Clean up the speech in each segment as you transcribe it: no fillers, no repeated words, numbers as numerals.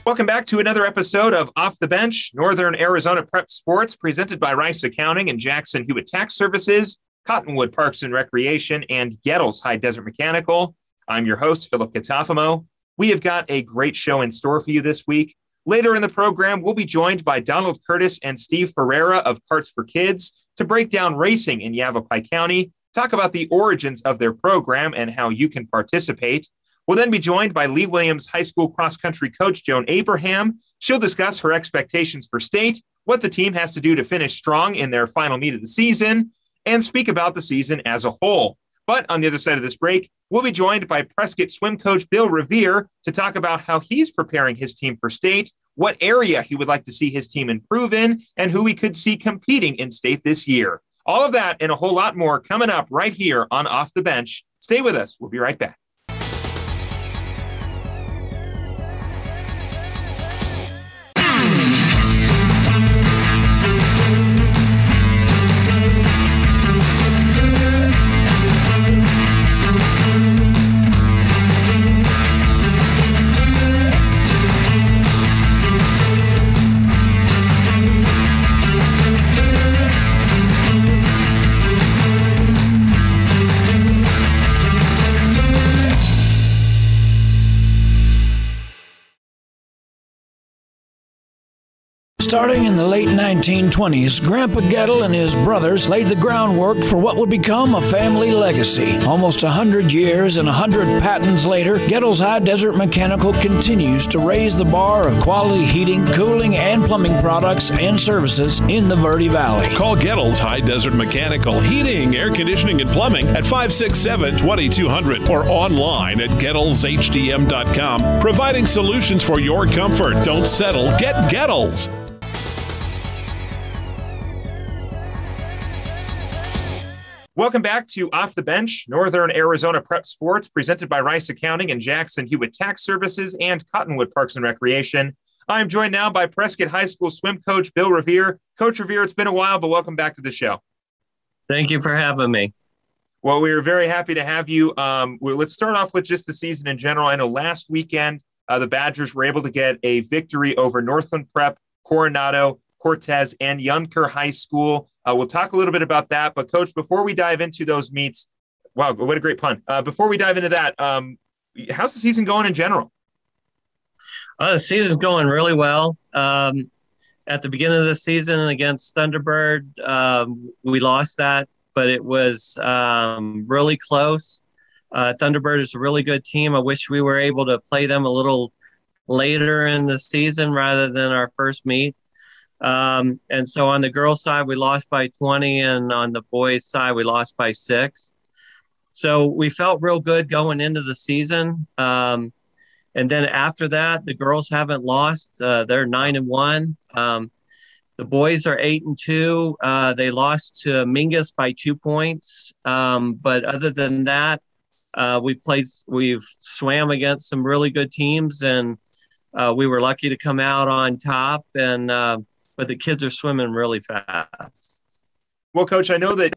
Welcome back to another episode of Off the Bench, Northern Arizona Prep Sports, presented by Rice Accounting and Jackson Hewitt Tax Services, Cottonwood Parks and Recreation, and Gettles High Desert Mechanical. I'm your host, Philip Catafamo. We have got a great show in store for you this week. Later in the program, we'll be joined by Donald Curtis and Steve Ferreira of Karts for Kids to break down racing in Yavapai County, talk about the origins of their program and how you can participate. We'll then be joined by Lee Williams High School cross-country coach Joan Abraham. She'll discuss her expectations for state, what the team has to do to finish strong in their final meet of the season, and speak about the season as a whole. But on the other side of this break, we'll be joined by Prescott swim coach Bill Riviere to talk about how he's preparing his team for state, what area he would like to see his team improve in, and who we could see competing in state this year. All of that and a whole lot more coming up right here on Off the Bench. Stay with us. We'll be right back. Starting in the late 1920s, Grandpa Gettle and his brothers laid the groundwork for what would become a family legacy. Almost 100 years and 100 patents later, Gettle's High Desert Mechanical continues to raise the bar of quality heating, cooling, and plumbing products and services in the Verde Valley. Call Gettle's High Desert Mechanical Heating, Air Conditioning, and Plumbing at 567-2200 or online at GettlesHDM.com, providing solutions for your comfort. Don't settle. Get Gettles. Welcome back to Off the Bench, Northern Arizona Prep Sports, presented by Rice Accounting and Jackson Hewitt Tax Services and Cottonwood Parks and Recreation. I'm joined now by Prescott High School swim coach Bill Riviere. Coach Riviere, it's been a while, but welcome back to the show. Thank you for having me. Well, we are very happy to have you. Let's start off with just the season in general. I know last weekend, the Badgers were able to get a victory over Northland Prep, Coronado, Cortez, and Yunker High School. We'll talk a little bit about that. But, Coach, before we dive into those meets, wow, what a great pun. Before we dive into that, how's the season going in general? The season's going really well. At the beginning of the season against Thunderbird, we lost that, but it was really close. Thunderbird is a really good team. I wish we were able to play them a little later in the season rather than our first meet. And so on the girls' side, we lost by 20, and on the boys' side, we lost by 6. So we felt real good going into the season. And then after that, the girls haven't lost. They're 9-1. The boys are 8-2. They lost to Mingus by 2 points. But other than that, we've swam against some really good teams, and we were lucky to come out on top. But the kids are swimming really fast. Well, Coach, I know that,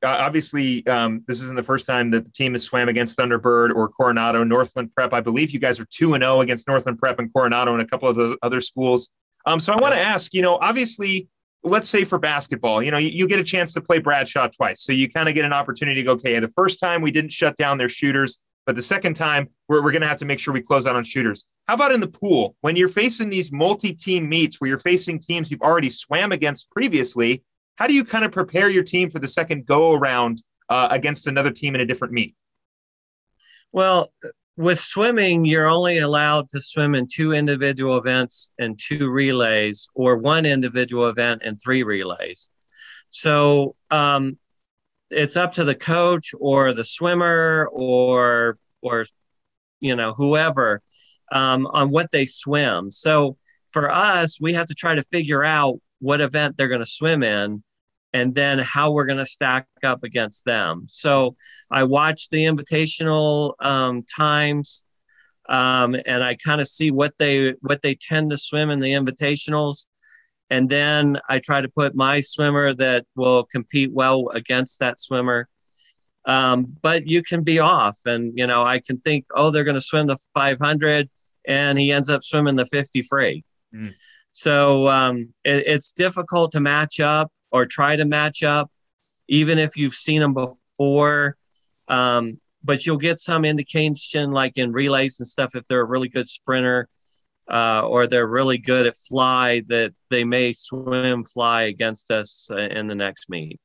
obviously this isn't the first time that the team has swam against Thunderbird or Coronado. Northland Prep, I believe you guys are 2-0 against Northland Prep and Coronado and a couple of those other schools. So I want to ask, obviously, let's say for basketball, you get a chance to play Bradshaw twice. So you kind of get an opportunity to go, okay, the first time we didn't shut down their shooters, but the second time we're going to have to make sure we close out on shooters. How about in the pool? When you're facing these multi-team meets where you're facing teams you've already swam against previously, how do you kind of prepare your team for the second go-around against another team in a different meet? Well, with swimming, you're only allowed to swim in 2 individual events and 2 relays, or 1 individual event and 3 relays. So it's up to the coach or the swimmer or whoever on what they swim. So for us, we have to try to figure out what event they're going to swim in and then how we're going to stack up against them. So I watch the invitational times, and I kind of see what they tend to swim in the invitationals. And then I try to put my swimmer that will compete well against that swimmer. But you can be off, and, I can think, oh, they're going to swim the 500, and he ends up swimming the 50 free. Mm. So it's difficult to match up or try to match up, even if you've seen them before. But you'll get some indication, like in relays and stuff, if they're a really good sprinter or they're really good at fly, that they may fly against us in the next meet.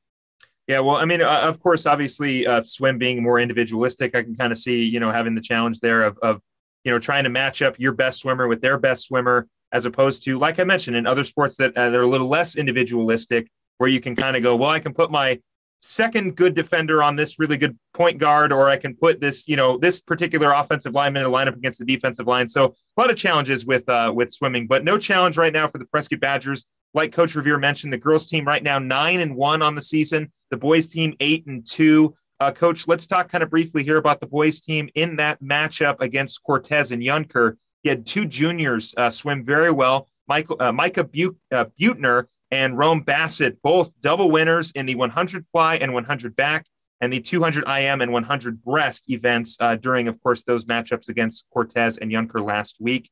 Yeah, well, I mean, of course, obviously, swim being more individualistic, I can kind of see, having the challenge there of trying to match up your best swimmer with their best swimmer, as opposed to, like I mentioned, in other sports that they're a little less individualistic, where you can kind of go, well, I can put my second good defender on this really good point guard, or I can put this, this particular offensive lineman in a lineup against the defensive line. So a lot of challenges with swimming, but no challenge right now for the Prescott Badgers. Like Coach Riviere mentioned, the girls team right now 9-1 on the season, the boys team 8-2. Coach, let's talk kind of briefly here about the boys team in that matchup against Cortez and Yunker. He had two juniors swim very well. Micah Butner and Rome Bassett, both double winners in the 100 fly and 100 back, and the 200 IM and 100 breast events during, of course, those matchups against Cortez and Yunker last week.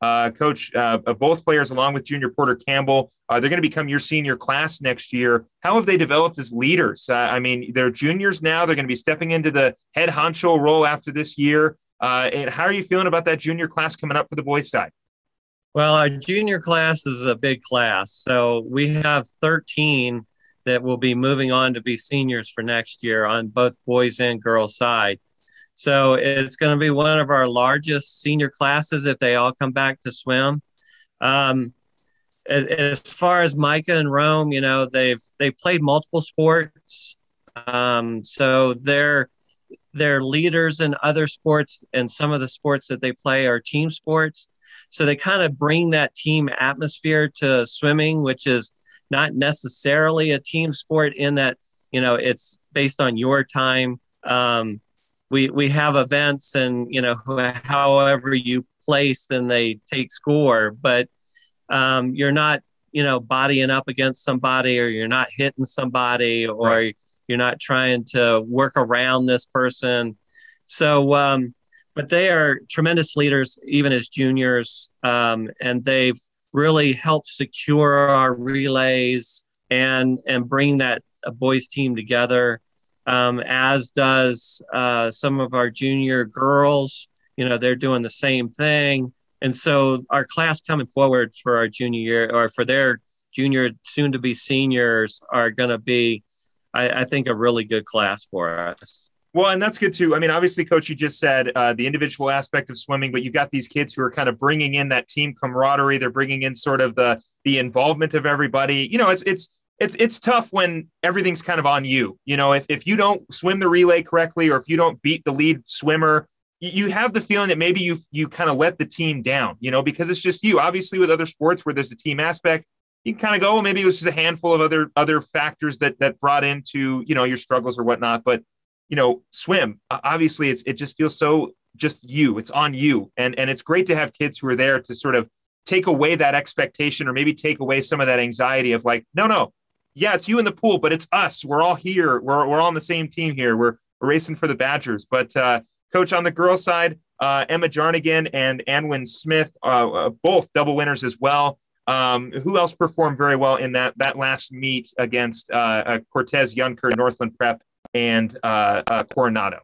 Coach, both players, along with junior Porter Campbell, they're going to become your senior class next year. How have they developed as leaders? I mean, they're juniors now. They're going to be stepping into the head honcho role after this year. And how are you feeling about that junior class coming up for the boys' side? Well, our junior class is a big class. So we have 13 that will be moving on to be seniors for next year on both boys and girls side. So it's going to be one of our largest senior classes if they all come back to swim. As far as Micah and Rome, they've played multiple sports. So they're leaders in other sports, and some of the sports that they play are team sports. So they kind of bring that team atmosphere to swimming, which is not necessarily a team sport in that, it's based on your time. We have events and, however you place, then they take score, but you're not, bodying up against somebody, or you're not hitting somebody, or right. You're not trying to work around this person. So, but they are tremendous leaders, even as juniors, and they've really helped secure our relays and bring that boys team together, as does some of our junior girls. They're doing the same thing. And so our class coming forward for our junior year, or for their junior, soon to be seniors, are going to be, I think, a really good class for us. Well, and that's good too. I mean, obviously, Coach, you just said the individual aspect of swimming, but you've got these kids who are kind of bringing in that team camaraderie. They're bringing in sort of the involvement of everybody. It's tough when everything's kind of on you. If you don't swim the relay correctly, or if you don't beat the lead swimmer, you have the feeling that maybe you kind of let the team down, because it's just you. Obviously, with other sports where there's a team aspect, you can kind of go, well, maybe it was just a handful of other factors that brought into, your struggles or whatnot. But swim, obviously it just feels so just you, it's on you. And it's great to have kids who are there to sort of take away that expectation, or maybe take away some of that anxiety of like, no, yeah, it's you in the pool, but it's us. We're all here. We're all on the same team here. We're racing for the Badgers. But Coach, on the girls side, Emma Jarnigan and Anwin Smith, both double winners as well. Who else performed very well in that last meet against Cortez, Yunker, Northland Prep, and Coronado?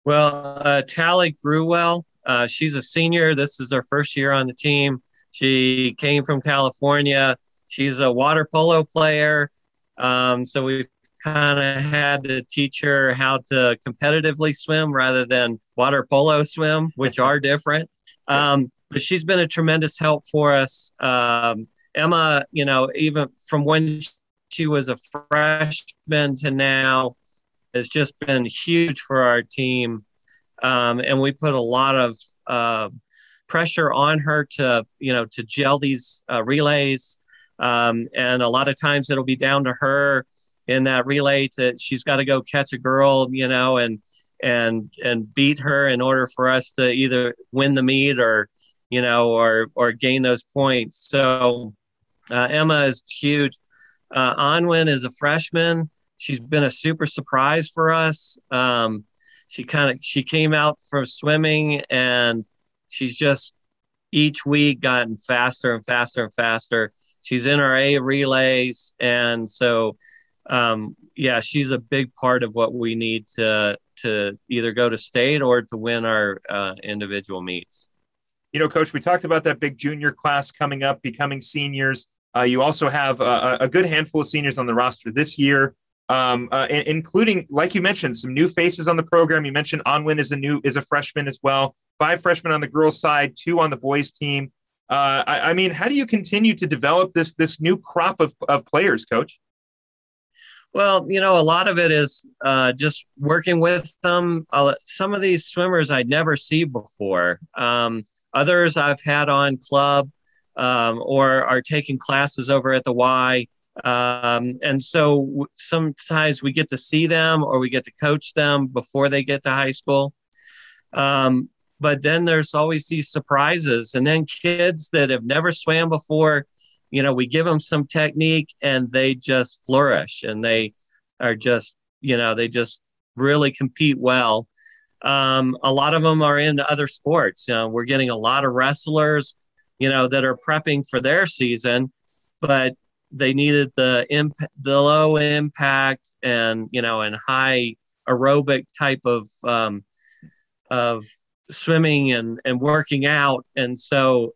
Well, Tally Gruwell, she's a senior. This is her first year on the team. She came from California. She's a water polo player. So we've kind of had to teach her how to competitively swim rather than water polo swim, which are different. But she's been a tremendous help for us. Emma, even from when she was a freshman to now, has just been huge for our team. And we put a lot of pressure on her to gel these relays. And a lot of times it'll be down to her in that relay she's got to go catch a girl, and beat her in order for us to either win the meet or gain those points. So Emma is huge. Anwin is a freshman. She's been a super surprise for us. She came out for swimming, and she's just each week gotten faster and faster and faster. She's in our A relays. And so, she's a big part of what we need to either go to state or to win our individual meets. Coach, we talked about that big junior class coming up, becoming seniors. You also have a good handful of seniors on the roster this year, including, like you mentioned, some new faces on the program. You mentioned Onwin is a freshman as well. 5 freshmen on the girls' side, 2 on the boys' team. How do you continue to develop this new crop of players, Coach? Well, a lot of it is just working with them. Some of these swimmers I'd never see before. Others I've had on club or are taking classes over at the Y. And so sometimes we get to see them or we get to coach them before they get to high school. But then there's always these surprises. And then kids that have never swam before, we give them some technique and they just flourish and they are just, they just really compete well. A lot of them are into other sports. We're getting a lot of wrestlers, that are prepping for their season, but they needed the low impact and, and high aerobic type of swimming and working out. And so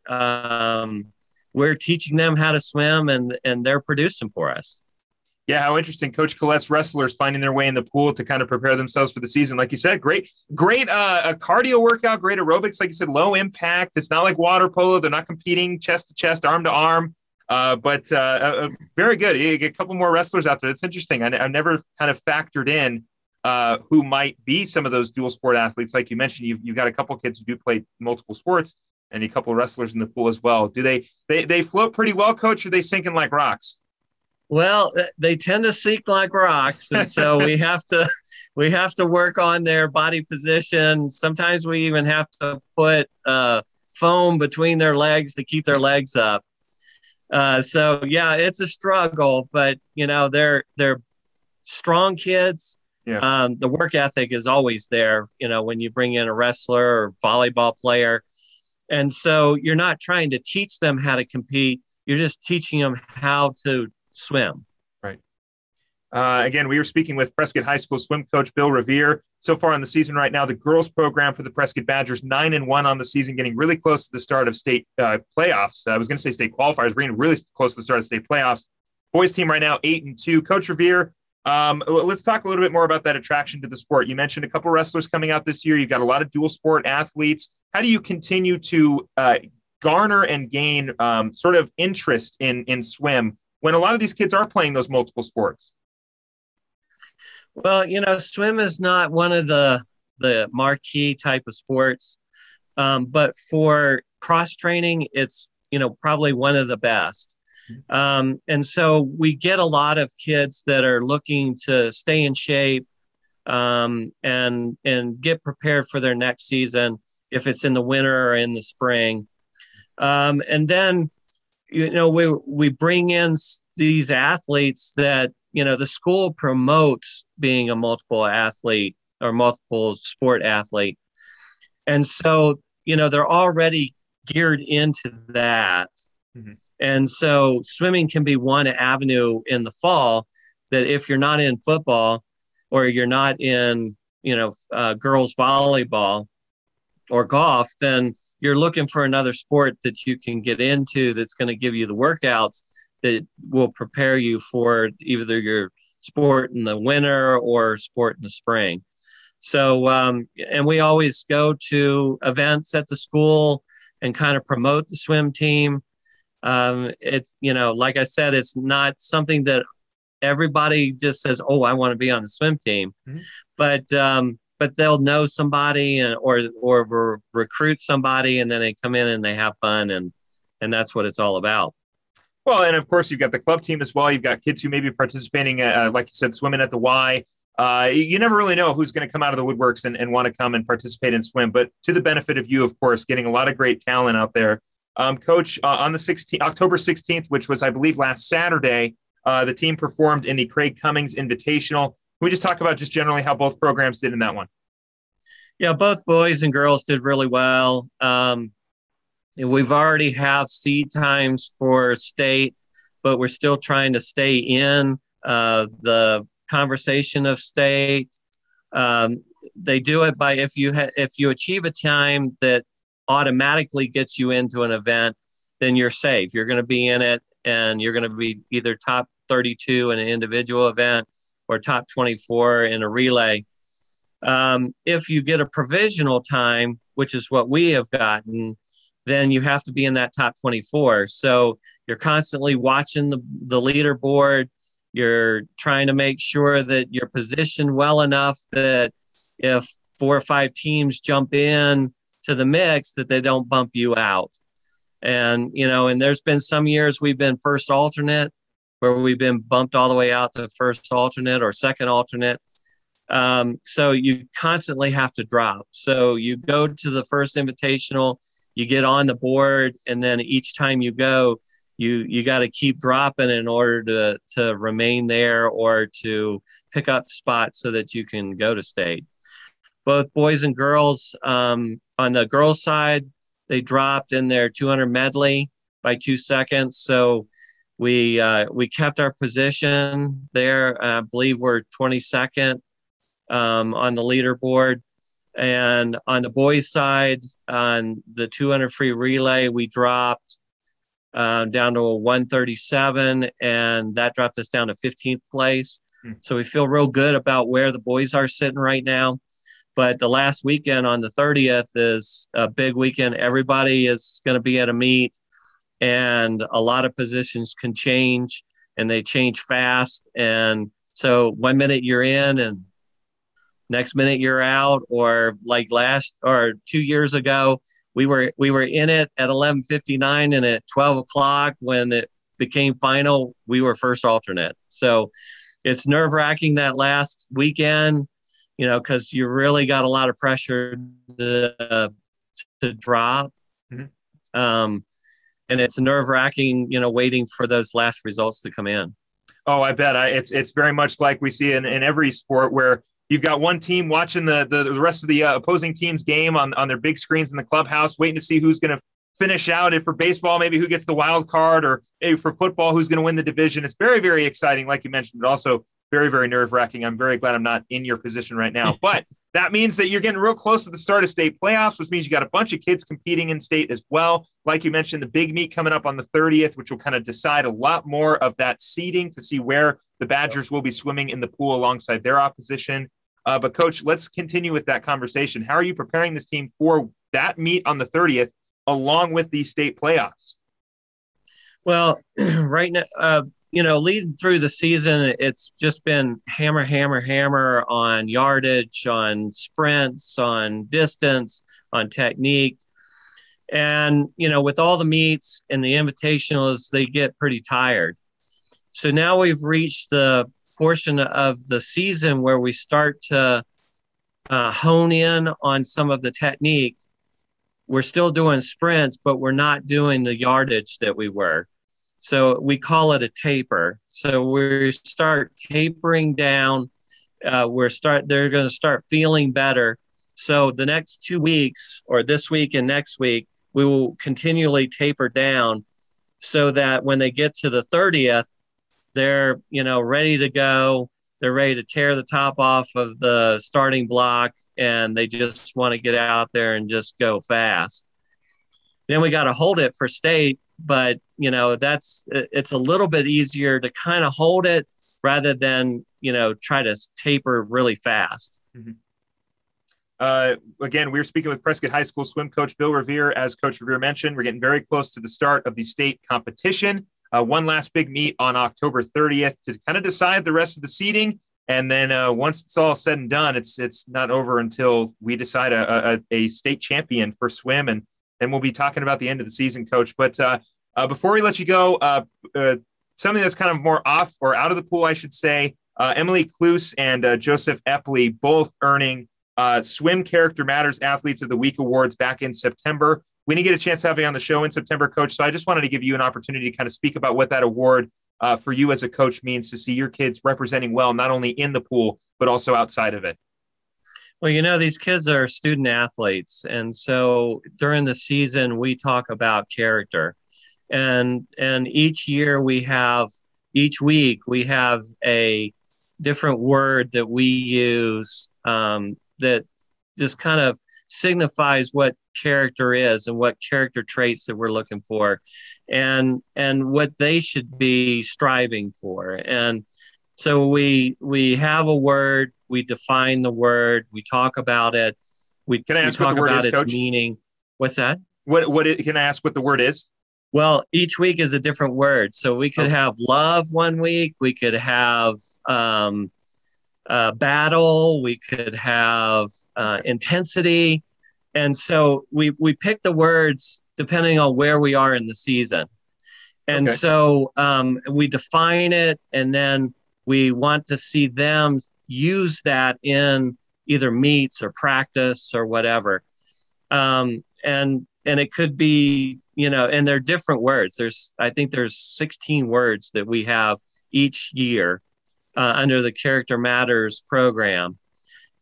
we're teaching them how to swim and they're producing for us. Yeah, how interesting. Coach Collette's wrestlers finding their way in the pool to kind of prepare themselves for the season. Like you said, great cardio workout, great aerobics. Like you said, low impact. It's not like water polo. They're not competing chest to chest, arm to arm. But very good. You get a couple more wrestlers out there. It's interesting. I've never kind of factored in who might be some of those dual sport athletes. Like you mentioned, you've got a couple of kids who do play multiple sports and a couple of wrestlers in the pool as well. Do they float pretty well, Coach, or are they sinking like rocks? Well, they tend to sink like rocks. And so we have to work on their body position. Sometimes we even have to put foam between their legs to keep their legs up. So yeah, it's a struggle, but they're strong kids. Yeah. The work ethic is always there, when you bring in a wrestler or volleyball player. And so you're not trying to teach them how to compete. You're just teaching them how to swim. Right. Again, we were speaking with Prescott High School swim coach Bill Riviere. So far in the season right now, the girls program for the Prescott Badgers 9-1 on the season, getting really close to the start of state playoffs. I was going to say state qualifiers. We're getting really close to the start of state playoffs. Boys team right now 8-2. Coach Riviere, let's talk a little bit more about that attraction to the sport. You mentioned a couple wrestlers coming out this year. You've got a lot of dual sport athletes. How do you continue to garner and gain sort of interest in swim when a lot of these kids are playing those multiple sports? Well, swim is not one of the marquee type of sports, but for cross training, it's, probably one of the best. And so we get a lot of kids that are looking to stay in shape and get prepared for their next season, if it's in the winter or in the spring. And then, we bring in these athletes that, the school promotes being a multiple athlete or multiple sport athlete. And so, they're already geared into that. Mm-hmm. And so swimming can be one avenue in the fall that if you're not in football or you're not in, girls volleyball or golf, then you're looking for another sport that you can get into that's going to give you the workouts that will prepare you for either your sport in the winter or sport in the spring. So, and we always go to events at the school and kind of promote the swim team. It's, like I said, it's not something that everybody just says, oh, I want to be on the swim team. Mm-hmm. But they'll know somebody or recruit somebody, and then they come in and they have fun, and that's what it's all about. Well, and of course, you've got the club team as well. You've got kids who may be participating, like you said, swimming at the Y. You never really know who's going to come out of the woodworks and want to come and participate in swim. But to the benefit of you, of course, getting a lot of great talent out there. Coach, on the October 16th, which was, I believe, last Saturday, the team performed in the Craig Cummings Invitational. Can we just talk about just generally how both programs did in that one? Yeah, both boys and girls did really well. We've already have seed times for state, but we're still trying to stay in the conversation of state. They do it by if you achieve a time that automatically gets you into an event, then you're safe. You're going to be in it, and you're going to be either top 32 in an individual event or top 24 in a relay. If you get a provisional time, which is what we have gotten, then you have to be in that top 24. So you're constantly watching the leaderboard. You're trying to make sure that you're positioned well enough that if 4 or 5 teams jump in to the mix, that they don't bump you out. And, and there's been some years we've been first alternate where we've been bumped all the way out to first alternate or second alternate. So you constantly have to drop. So you go to the first invitational, you get on the board, and then each time you go, you got to keep dropping in order to remain there or to pick up spots so that you can go to state. Both boys and girls, on the girls' side, they dropped in their 200 medley by 2 seconds. So we kept our position there. I believe we're 22nd on the leaderboard. And on the boys' side, on the 200 free relay, we dropped down to a 137, and that dropped us down to 15th place. So we feel real good about where the boys are sitting right now. But the last weekend on the 30th is a big weekend. Everybody is going to be at a meet, and a lot of positions can change, and they change fast. And so 1 minute you're in and next minute you're out, or like 2 years ago, we were in it at 11:59, and at 12 o'clock when it became final, we were first alternate. So it's nerve-wracking that last weekend, because you really got a lot of pressure to drop. Mm-hmm. And it's nerve-wracking, waiting for those last results to come in. Oh, I bet. It's very much like we see in every sport where you've got one team watching the rest of the opposing team's game on their big screens in the clubhouse, waiting to see who's going to finish out. If for baseball, maybe who gets the wild card, or maybe for football, who's going to win the division. It's very, very exciting, like you mentioned, but also very, very nerve-wracking. I'm very glad I'm not in your position right now. But that means that you're getting real close to the start of state playoffs, which means you got a bunch of kids competing in state as well. Like you mentioned, the big meet coming up on the 30th, which will kind of decide a lot more of that seeding to see where the Badgers will be swimming in the pool alongside their opposition. But Coach, let's continue with that conversation. How are you preparing this team for that meet on the 30th along with the state playoffs? Well, right now, leading through the season, it's just been hammer on yardage, on sprints, on distance, on technique. And, with all the meets and the invitationals, they get pretty tired. So now we've reached the portion of the season where we start to hone in on some of the technique. We're still doing sprints, but we're not doing the yardage that we were. So we call it a taper. So we start tapering down. They're going to start feeling better. So the next 2 weeks, or this week and next week, we will continually taper down so that when they get to the 30th, they're, ready to go. They're ready to tear the top off of the starting block, and they just want to get out there and just go fast. Then we got to hold it for state, but, it's a little bit easier to kind of hold it rather than, try to taper really fast. Mm-hmm. Again, we're speaking with Prescott High School swim coach Bill Riviere. As Coach Riviere mentioned, we're getting very close to the start of the state competition. One last big meet on October 30th to kind of decide the rest of the seeding. And then once it's all said and done, it's not over until we decide a state champion for swim. And then we'll be talking about the end of the season, Coach. But before we let you go, something that's kind of more off or out of the pool, I should say, Emily Kloos and Joseph Epley both earning Swim Character Matters Athletes of the Week awards back in September. We didn't get a chance to have you on the show in September, Coach, so I just wanted to give you an opportunity to kind of speak about what that award for you as a coach means to see your kids representing well, not only in the pool, but also outside of it. Well, these kids are student athletes. And so during the season, we talk about character. And each week we have a different word that we use that just kind of signifies what character is and what character traits that we're looking for and what they should be striving for. And so we have a word, we define the word, we talk about it, we talk about its meaning. What's that? Can I ask what the word is? Well, each week is a different word. So we could have love one week, we could have battle, we could have intensity. And so we pick the words depending on where we are in the season. And so we define it, and then we want to see them use that in either meets or practice or whatever. And it could be, and they're different words. I think there's 16 words that we have each year under the Character Matters program.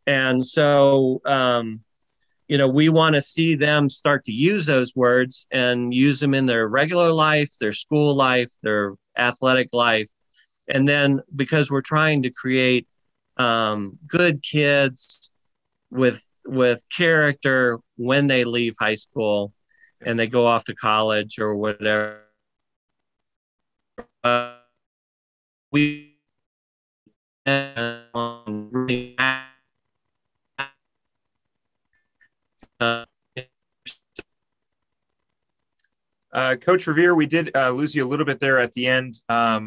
And so, we want to see them start to use those words and use them in their regular life, their school life, their athletic life. And then because we're trying to create good kids with character when they leave high school and they go off to college or whatever, we really Coach Riviere, we did lose you a little bit there at the end, but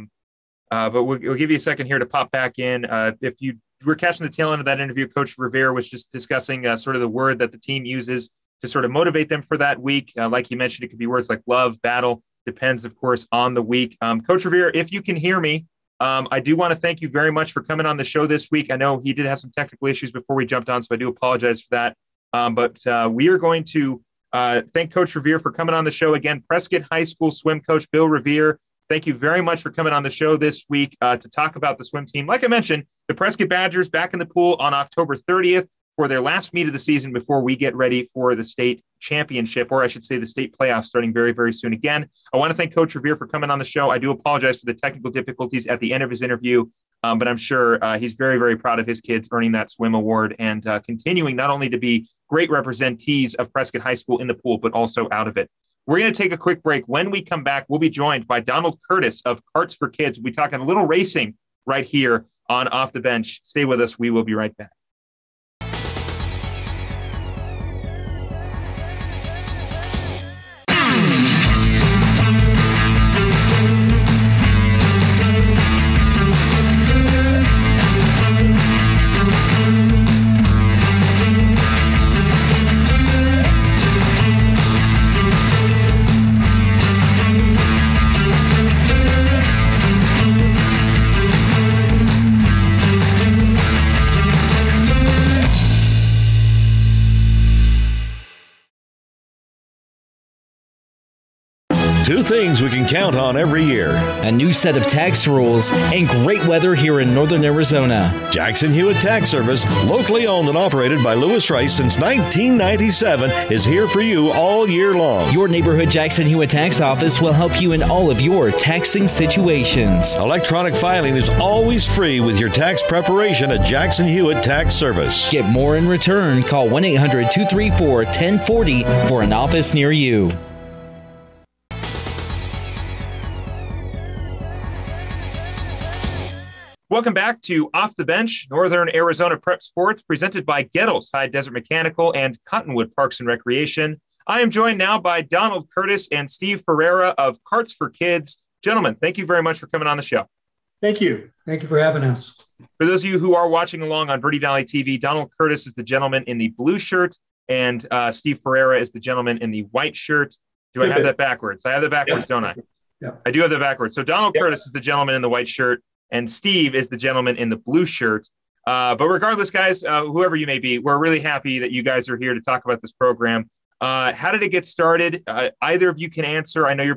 we'll give you a second here to pop back in. If you were catching the tail end of that interview, Coach Riviere was just discussing sort of the word that the team uses to sort of motivate them for that week. Like you mentioned, it could be words like love, battle, depends, of course, on the week. Coach Riviere, if you can hear me, I do want to thank you very much for coming on the show this week. I know he did have some technical issues before we jumped on, so I do apologize for that. But we are going to thank Coach Riviere for coming on the show again. Prescott High School swim coach Bill Riviere, thank you very much for coming on the show this week to talk about the swim team. Like I mentioned, the Prescott Badgers back in the pool on October 30th for their last meet of the season before we get ready for the state championship, or I should say the state playoffs starting very, very soon. Again, I want to thank Coach Riviere for coming on the show. I do apologize for the technical difficulties at the end of his interview, but I'm sure he's very, very proud of his kids earning that swim award and continuing not only to be great representees of Prescott High School in the pool, but also out of it. We're going to take a quick break. When we come back, we'll be joined by Donald Curtis of Karts for Kids. We'll be talking a little racing right here on Off the Bench. Stay with us. We will be right back. Two things we can count on every year: a new set of tax rules and great weather here in northern Arizona. Jackson Hewitt Tax Service, locally owned and operated by Lewis Rice since 1997, is here for you all year long. Your neighborhood Jackson Hewitt Tax Office will help you in all of your taxing situations. Electronic filing is always free with your tax preparation at Jackson Hewitt Tax Service. Get more in return. Call 1-800-234-1040 for an office near you. Welcome back to Off the Bench, Northern Arizona Prep Sports, presented by Gettles High Desert Mechanical and Cottonwood Parks and Recreation. I am joined now by Donald Curtis and Steve Ferreira of Karts for Kids. Gentlemen, thank you very much for coming on the show. Thank you. Thank you for having us. For those of you who are watching along on Verde Valley TV, Donald Curtis is the gentleman in the blue shirt, and Steve Ferreira is the gentleman in the white shirt. Do I have that backwards? I have that backwards, don't I? Yeah. I do have that backwards. So Donald Curtis is the gentleman in the white shirt, and Steve is the gentleman in the blue shirt. But regardless, guys, whoever you may be, we're really happy that you guys are here to talk about this program. How did it get started? Either of you can answer. I know you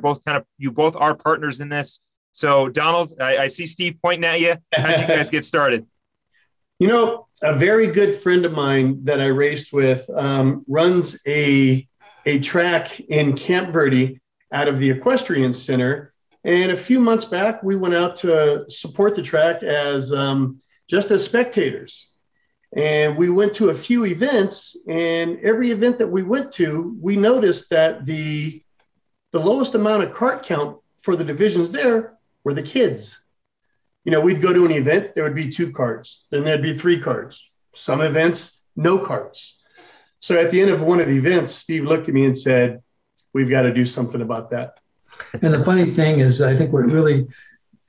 both are partners in this. So Donald, I see Steve pointing at you. How did you guys get started? A very good friend of mine that I raced with runs a track in Camp Verde out of the Equestrian Center. And a few months back, we went out to support the track as just as spectators. And we went to a few events, and every event that we went to, we noticed that the lowest amount of cart count for the divisions there were the kids. We'd go to an event, there would be 2 carts, then there'd be 3 carts. Some events, no carts. So at the end of one of the events, Steve looked at me and said, "We've got to do something about that." And the funny thing is, I think what really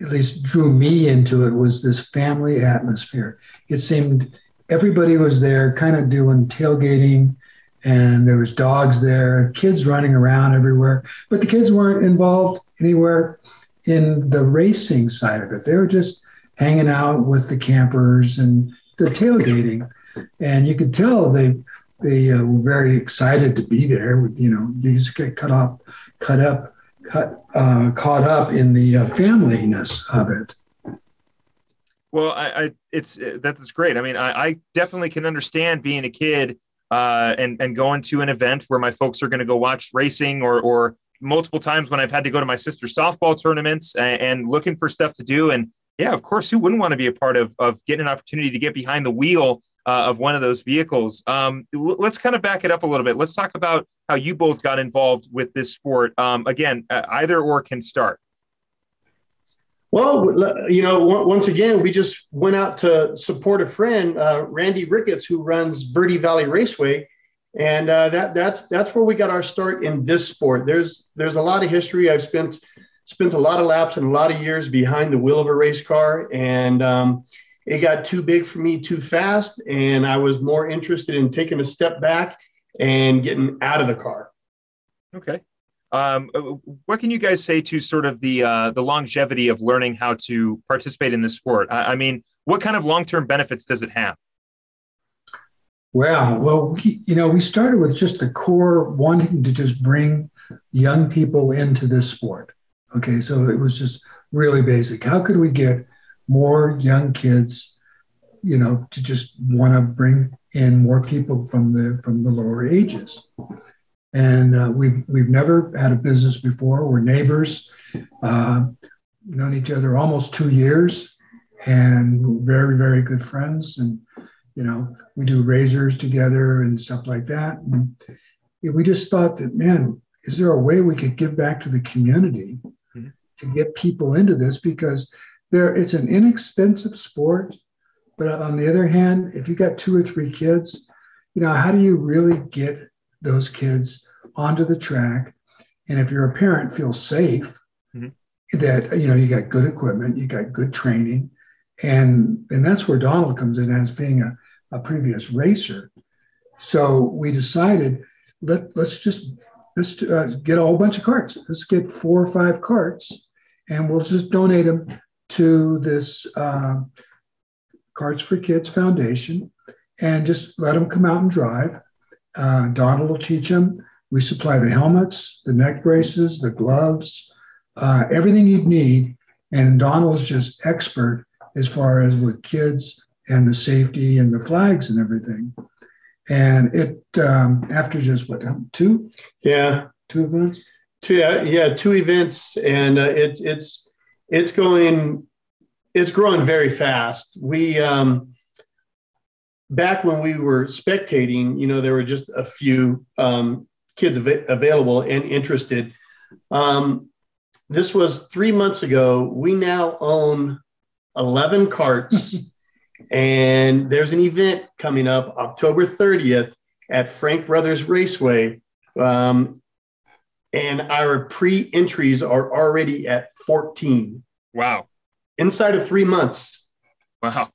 at least drew me into it was this family atmosphere. It seemed everybody was there kind of doing tailgating, and there was dogs there, kids running around everywhere, but the kids weren't involved anywhere in the racing side of it. They were just hanging out with the campers and the tailgating. And you could tell they were very excited to be there. You just get caught up in the familyness of it. Well, that's great. I mean, I definitely can understand being a kid and going to an event where my folks are going to go watch racing, or multiple times when I've had to go to my sister's softball tournaments and looking for stuff to do. And yeah, of course, who wouldn't want to be a part of getting an opportunity to get behind the wheel of one of those vehicles? Let's kind of back it up a little bit. Let's talk about how you both got involved with this sport. Again, either or can start. Well, once again, we just went out to support a friend, Randy Ricketts, who runs Verde Valley Raceway. And that's where we got our start in this sport. There's a lot of history. I've spent a lot of laps and a lot of years behind the wheel of a race car, and it got too big for me too fast, and I was more interested in taking a step back and getting out of the car. Okay. What can you guys say to sort of the longevity of learning how to participate in this sport? I mean, what kind of long-term benefits does it have? Well, we started with just the core wanting to just bring young people into this sport. Okay, so it was just really basic. How could we get more young kids, to just want to bring in more people from the lower ages? And we've never had a business before. We're neighbors, known each other almost 2 years, and we're very, very good friends. And we do razors together and stuff like that. And we just thought that, man, is there a way we could give back to the community to get people into this? Because it's an inexpensive sport, but on the other hand, if you got 2 or 3 kids, how do you really get those kids onto the track? And if you're a parent, feel safe that, you got good equipment, you got good training. And that's where Donald comes in as being a previous racer. So we decided, let's get a whole bunch of carts. Let's get 4 or 5 carts, and we'll just donate them to this Karts for Kids Foundation, and just let them come out and drive. Donald will teach them. We supply the helmets, the neck braces, the gloves, everything you'd need. And Donald's just expert as far as with kids and the safety and the flags and everything. And it, after just 2? Yeah. 2 events? 2 events. And it's growing very fast. We, back when we were spectating, there were just a few kids available and interested. This was 3 months ago. We now own 11 carts. And there's an event coming up October 30th at Frank Brothers Raceway. And our pre-entries are already at 14. Wow. Inside of 3 months. Wow.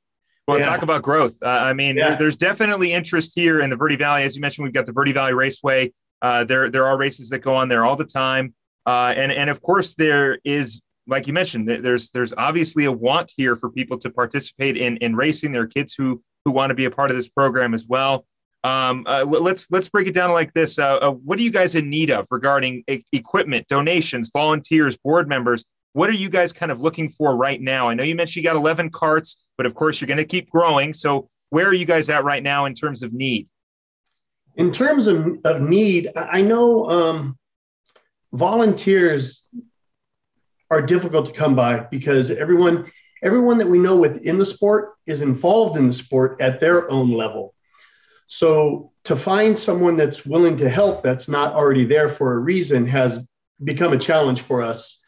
Well, talk about growth. There's definitely interest here in the Verde Valley. As you mentioned, we've got the Verde Valley Raceway. There are races that go on there all the time. And of course, there is, like you mentioned, there's obviously a want here for people to participate in racing. There are kids who want to be a part of this program as well. Let's break it down like this. What are you guys in need of regarding equipment, donations, volunteers, board members? what are you guys kind of looking for right now? I know you mentioned you got 11 carts, but of course you're going to keep growing. So where are you guys at right now in terms of need? In terms of need, I know volunteers are difficult to come by because everyone that we know within the sport is involved in the sport at their own level. So to find someone that's willing to help that's not already there for a reason has become a challenge for us.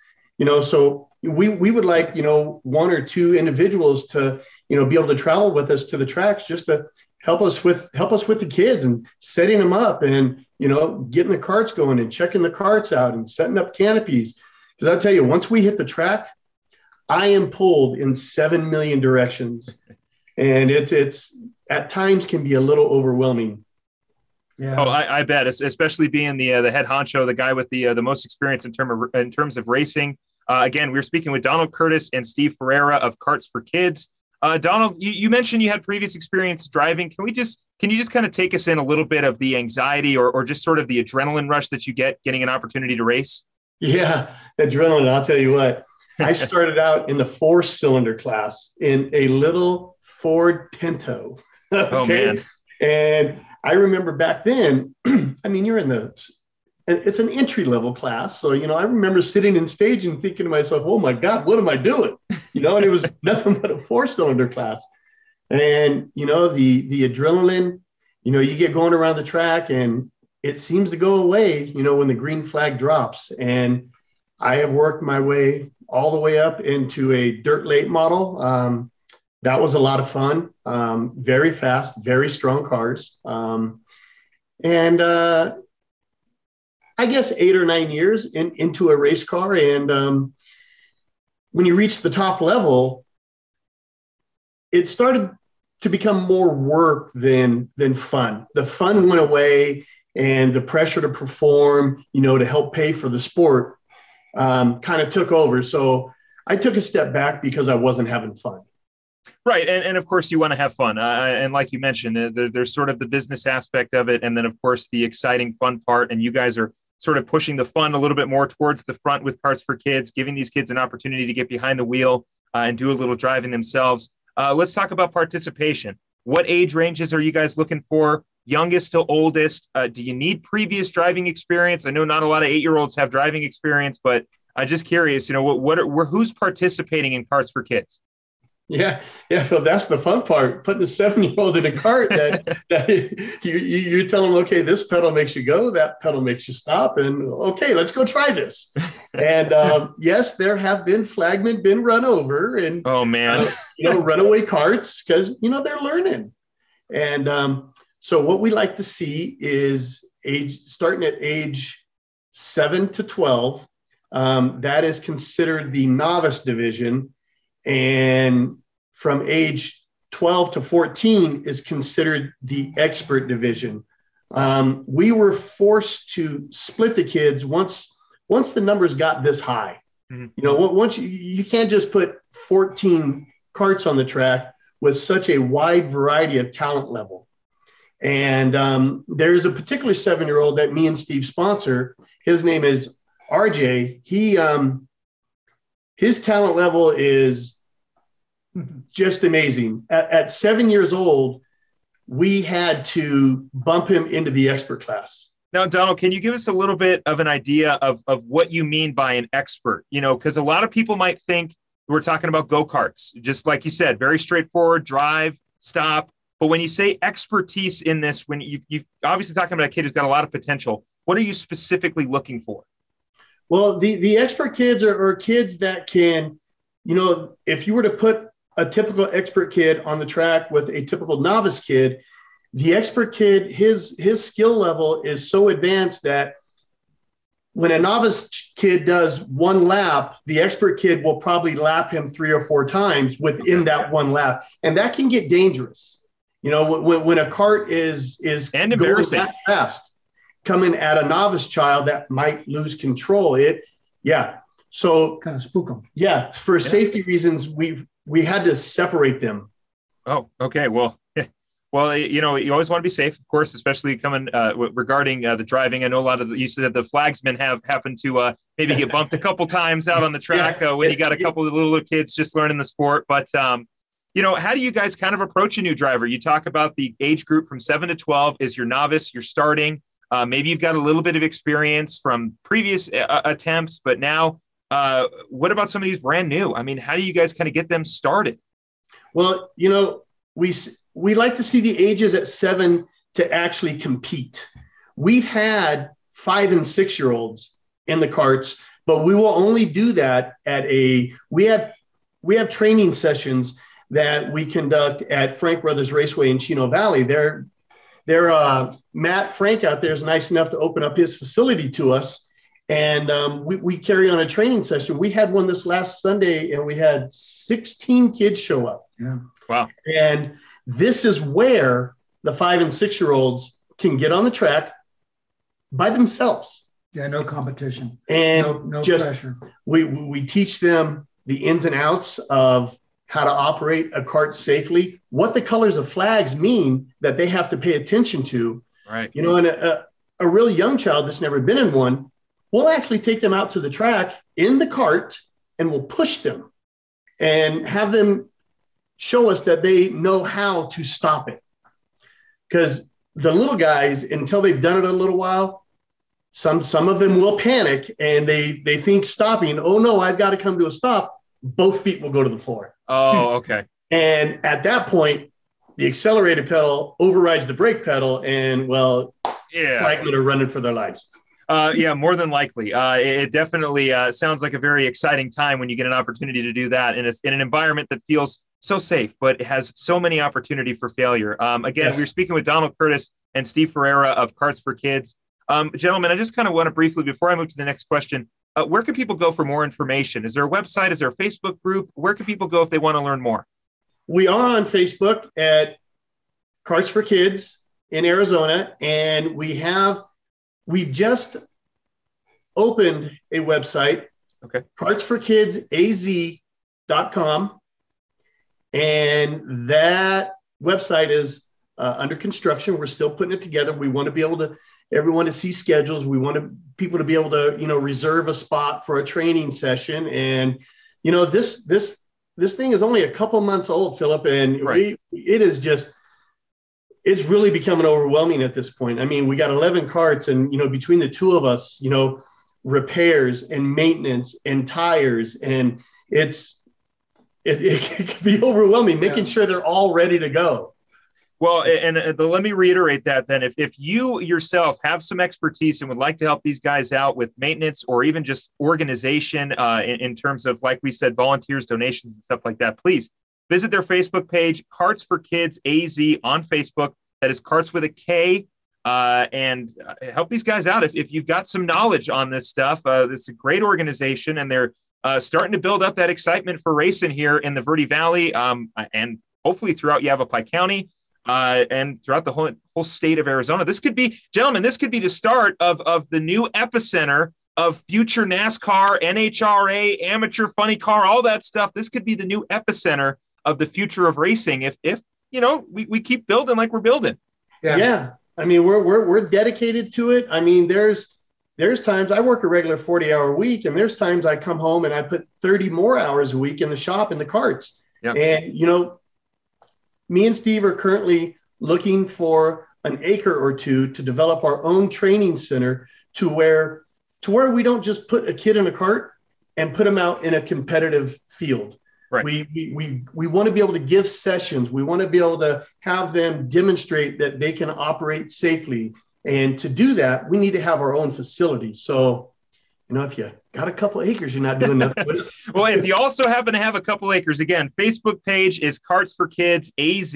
So we would like, one or two individuals to, be able to travel with us to the tracks just to help us with the kids and setting them up and, getting the carts going and checking the carts out and setting up canopies. Because I'll tell you, once we hit the track, I am pulled in 7 million directions. And it's at times can be a little overwhelming. Yeah. Oh, I bet, especially being the head honcho, the guy with the most experience in terms of racing. Again, we're speaking with Donald Curtis and Steve Ferreira of Karts for Kids. Donald, you mentioned you had previous experience driving. Can you just kind of take us in a little bit of the anxiety or just sort of the adrenaline rush that you get getting an opportunity to race? Yeah, adrenaline. I'll tell you what. I started out in the 4-cylinder class in a little Ford Pinto. Okay? Oh, man. And I remember back then, you're it's an entry-level class. So, I remember sitting in stage and thinking to myself, oh, my God, what am I doing? And it was nothing but a 4-cylinder class. And, the adrenaline, you get going around the track and it seems to go away, when the green flag drops. And I have worked my way all the way up into a dirt late model. That was a lot of fun. Very fast, very strong cars. I guess 8 or 9 years into a race car. And when you reach the top level, it started to become more work than fun. The fun went away and the pressure to perform, to help pay for the sport kind of took over. So I took a step back because I wasn't having fun. Right. And of course you want to have fun. And like you mentioned, there's sort of the business aspect of it. And then of course the exciting fun part, and you guys are sort of pushing the fun a little bit more towards the front with Karts for Kids, giving these kids an opportunity to get behind the wheel and do a little driving themselves. Let's talk about participation. What age ranges are you guys looking for? Youngest to oldest? Do you need previous driving experience? I know not a lot of 8-year-olds have driving experience, but I'm just curious, who's participating in Karts for Kids? Yeah. So that's the fun part, putting a 7-year-old in a cart that you tell them, okay, this pedal makes you go, that pedal makes you stop, and okay, let's go try this. And yes, there have been flagmen been run over and oh man, runaway carts because they're learning. And so what we like to see is starting at age 7 to 12. That is considered the novice division. And from age 12 to 14 is considered the expert division. We were forced to split the kids once the numbers got this high. Mm-hmm. Once you can't just put 14 carts on the track with such a wide variety of talent level. And there's a particular 7-year-old that me and Steve sponsor. His name is RJ. His talent level is just amazing. At 7 years old, we had to bump him into the expert class. Now, Donald, can you give us a little bit of an idea of what you mean by an expert? Because a lot of people might think we're talking about go-karts, just like you said, very straightforward, drive, stop. But when you say expertise in this, when you're obviously talking about a kid who's got a lot of potential, what are you specifically looking for? Well, the expert kids are kids that can, if you were to put a typical expert kid on the track with a typical novice kid, the expert kid, his skill level is so advanced that when a novice kid does one lap, the expert kid will probably lap him 3 or 4 times within that one lap. And that can get dangerous. When a cart is and embarrassing that fast, coming at a novice child that might lose control. So kind of spook them. Yeah. For safety reasons, we had to separate them. Oh, okay. Well, Well, you always want to be safe, of course, especially coming regarding the driving. I know a lot of you said the flagsmen have happened to maybe get bumped a couple times out on the track when you got a couple of little kids just learning the sport. But, how do you guys kind of approach a new driver? You talk about the age group from 7 to 12 is your novice, you're starting. Maybe you've got a little bit of experience from previous attempts, but now what about somebody who's brand new? I mean, how do you guys kind of get them started? Well, we like to see the ages at 7 to actually compete. We've had 5 and 6-year-olds in the karts, but we will only do that we have training sessions that we conduct at Frank Brothers Raceway in Chino Valley. Matt Frank out there is nice enough to open up his facility to us. And we carry on a training session. We had one this last Sunday and we had 16 kids show up. Yeah. Wow. And this is where the 5 and 6-year-olds can get on the track by themselves. Yeah, no competition. And no just pressure. We teach them the ins and outs of how to operate a kart safely, what the colors of flags mean that they have to pay attention to. Right. And a real young child that's never been in one, we'll actually take them out to the track in the kart and we'll push them and have them show us that they know how to stop it. Because the little guys, until they've done it a little while, some of them will panic and they think stopping, oh no, I've got to come to a stop. Both feet will go to the floor. Oh, okay. And at that point, the accelerated pedal overrides the brake pedal and flagmen are running for their lives. More than likely. It definitely sounds like a very exciting time when you get an opportunity to do that in an environment that feels so safe, but it has so many opportunity for failure. Again, we were speaking with Donald Curtis and Steve Ferreira of Karts for Kids. Gentlemen, I just kind of want to briefly, before I move to the next question, where can people go for more information? Is there a website? Is there a Facebook group? Where can people go if they want to learn more? We are on Facebook at Karts for Kids in Arizona, and we just opened a website, kartsforkidsaz.com, and that website is under construction. We're still putting it together. We want to be able to everyone to see schedules. We want people to be able to reserve a spot for a training session. And this thing is only a couple months old, Philip, and it's really becoming overwhelming at this point. I mean, we got 11 karts and, between the two of us, repairs and maintenance and tires, and it can be overwhelming, making sure they're all ready to go. Well, and let me reiterate that then. If you yourself have some expertise and would like to help these guys out with maintenance or even just organization in terms of, like we said, volunteers, donations, and stuff like that, please visit their Facebook page, Karts for Kids AZ on Facebook. That is Karts with a K, and help these guys out. If you've got some knowledge on this stuff, it's a great organization, and they're starting to build up that excitement for racing here in the Verde Valley and hopefully throughout Yavapai County. And throughout the whole state of Arizona. This could be, gentlemen, the start of the new epicenter of future NASCAR, NHRA, amateur funny car, all that stuff. This could be the new epicenter of the future of racing if we keep building like we're building. Yeah. I mean, we're dedicated to it. I mean, there's times I work a regular 40-hour week, and there's times I come home and I put 30 more hours a week in the shop in the karts. Yeah. And me and Steve are currently looking for an acre or two to develop our own training center to where we don't just put a kid in a kart and put them out in a competitive field. Right. We want to be able to give sessions. We want to be able to have them demonstrate that they can operate safely. And to do that, we need to have our own facility. So, if you got a couple acres, you're not doing nothing with it. Well, if you also happen to have a couple acres, again, Facebook page is Karts for Kids AZ.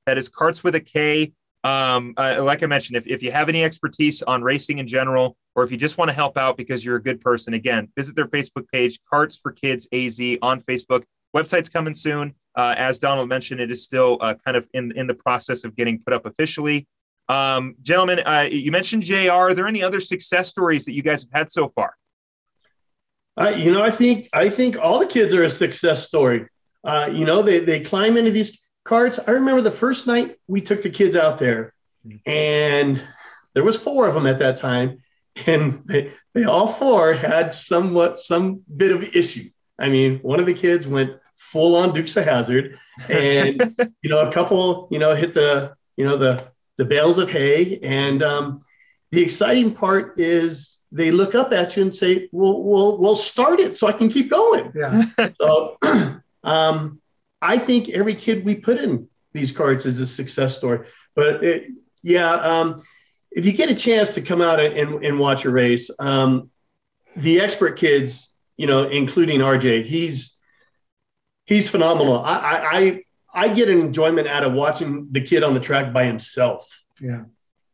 That is Karts with a K. Like I mentioned, if you have any expertise on racing in general, or if you just want to help out because you're a good person, again, visit their Facebook page, Karts for Kids AZ on Facebook. Website's coming soon. As Donald mentioned, it is still kind of in the process of getting put up officially. Gentlemen, you mentioned JR. Are there any other success stories that you guys have had so far? I think all the kids are a success story. They climb into these Karts, I remember the first night we took the kids out there, and there was 4 of them at that time, and they all 4 had some bit of issue. I mean, one of the kids went full on Dukes of Hazzard, and a couple hit the bales of hay, and the exciting part is they look up at you and say, we'll start it so I can keep going. Yeah. So I think every kid we put in these karts is a success story. But if you get a chance to come out and watch a race, the expert kids, including RJ, he's phenomenal. I get an enjoyment out of watching the kid on the track by himself. Yeah.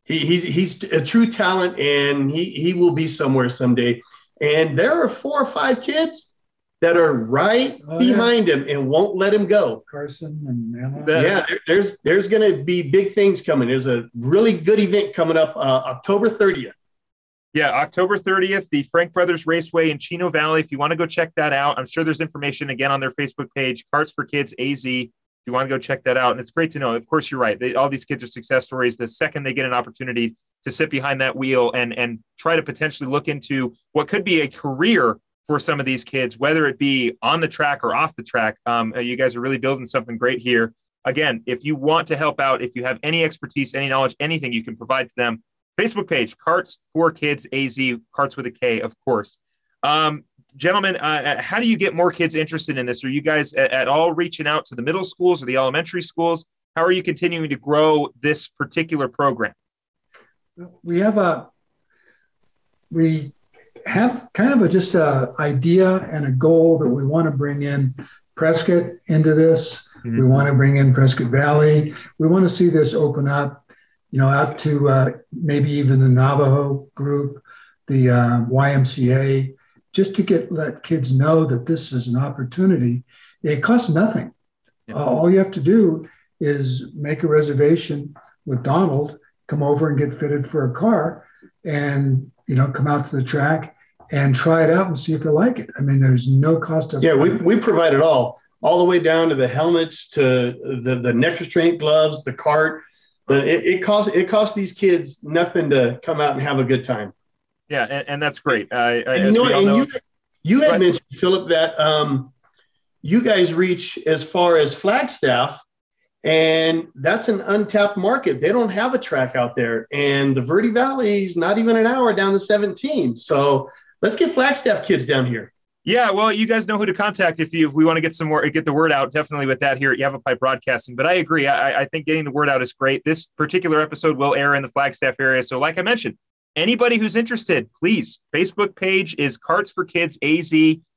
He's a true talent, and he will be somewhere someday. And there are 4 or 5 kids that are right behind him and won't let him go. Carson and Emma. There's going to be big things coming. There's a really good event coming up October 30th. Yeah, October 30th, the Frank Brothers Raceway in Chino Valley. If you want to go check that out, I'm sure there's information again on their Facebook page, Karts for Kids AZ. If you want to go check that out. And it's great to know. Of course, you're right. All these kids are success stories. The second they get an opportunity to sit behind that wheel and try to potentially look into what could be a career for some of these kids, whether it be on the track or off the track. You guys are really building something great here. Again, if you want to help out, if you have any expertise, any knowledge, anything you can provide to them, Facebook page, Karts for Kids AZ, Karts with a K, of course. Gentlemen, how do you get more kids interested in this? Are you guys at all reaching out to the middle schools or the elementary schools? How are you continuing to grow this particular program? We have kind of just a idea and a goal that we want to bring in Prescott into this. Mm-hmm. We want to bring in Prescott Valley. We want to see this open up, out to maybe even the Navajo group, the YMCA, just to let kids know that this is an opportunity. It costs nothing. Yeah. All you have to do is make a reservation with Donald, come over and get fitted for a car, and come out to the track and try it out and see if you like it. I mean, there's no cost of we provide it all the way down to the helmets, to the neck restraint gloves, the cart. It costs these kids nothing to come out and have a good time. Yeah, and that's great. You had mentioned, Philip, that you guys reach as far as Flagstaff, and that's an untapped market. They don't have a track out there, and the Verde Valley is not even an hour down to 17. So let's get Flagstaff kids down here. Yeah, well, you guys know who to contact if we want to get the word out, definitely with that here at Yavapai Broadcasting. But I agree. I think getting the word out is great. This particular episode will air in the Flagstaff area. So like I mentioned, anybody who's interested, please, Facebook page is Karts for Kids AZ.